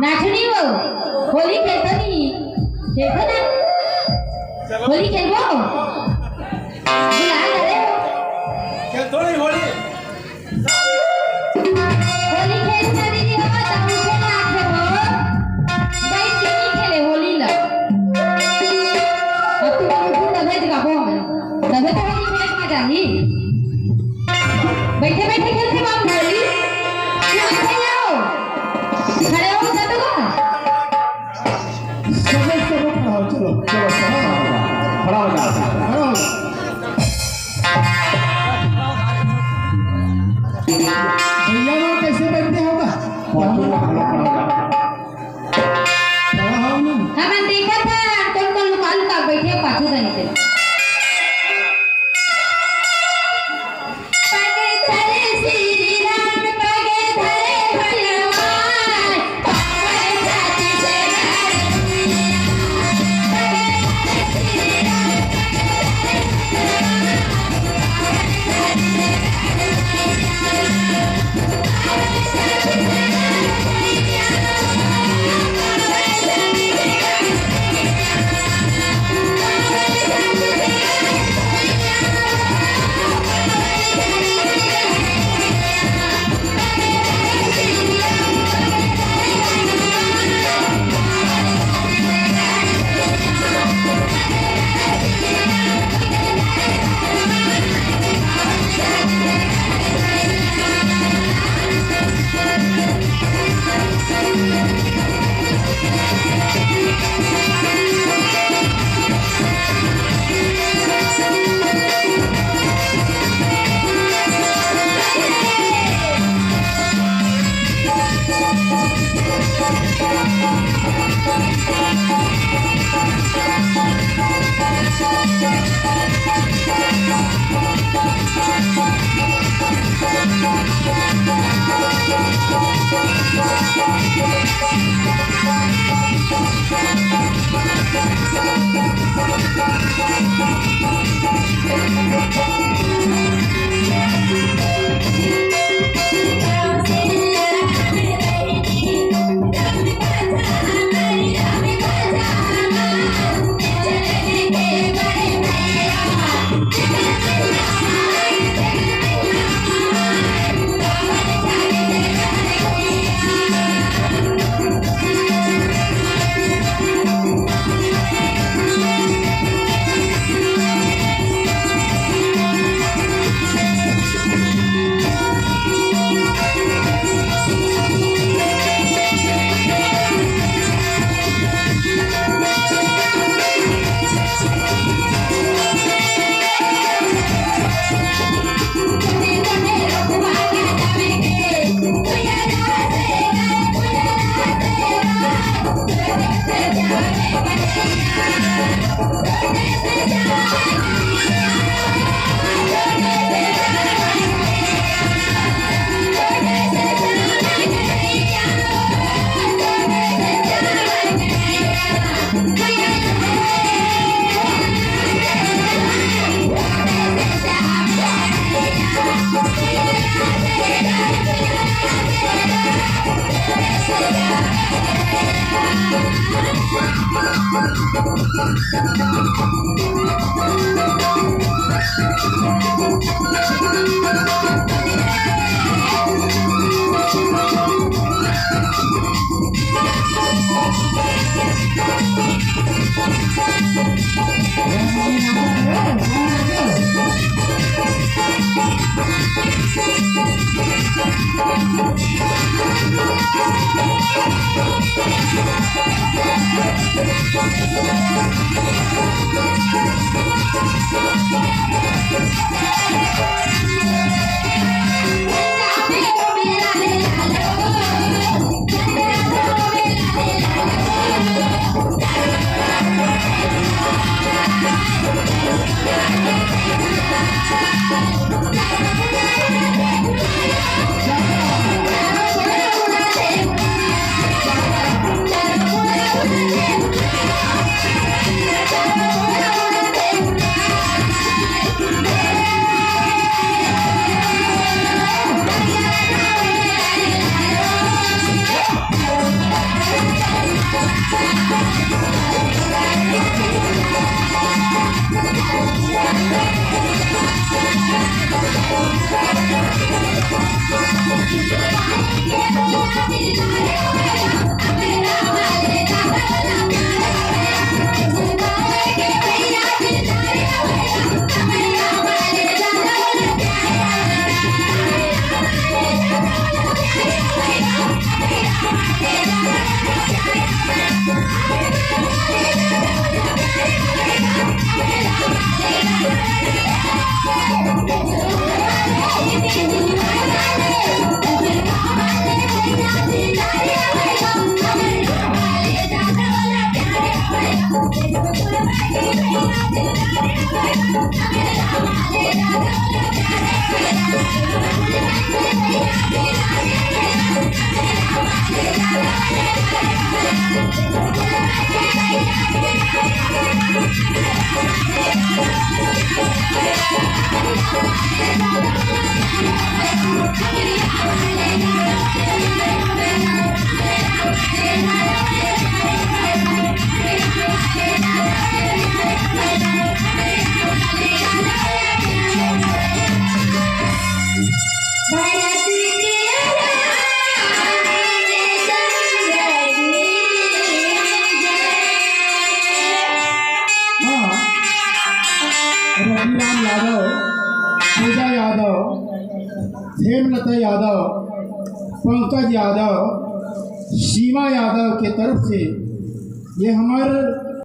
नाचनी हो होली खेलतो नी देखो ना होली खेलबो बुला करे खेलतो नहीं होली होली खेलना दीदी हो तब खेले आखे हो भाई चीनी खेले होली ला अब तू तबे जगह हो मैं तबे तो होली खेलने मजा ही बैठे बैठे खेलते बाप होली खड़े हो चलो खड़ा हो जा भैया लोग कैसे बैठते होगा हम देखा था कौन कौन लुका लुका बैठे पाछू कहीं पे Thank you. हाँ, रविराम यादव, पूजा यादव, हेमलता यादव, पंकज यादव, सीमा यादव के तरफ से ये हमारे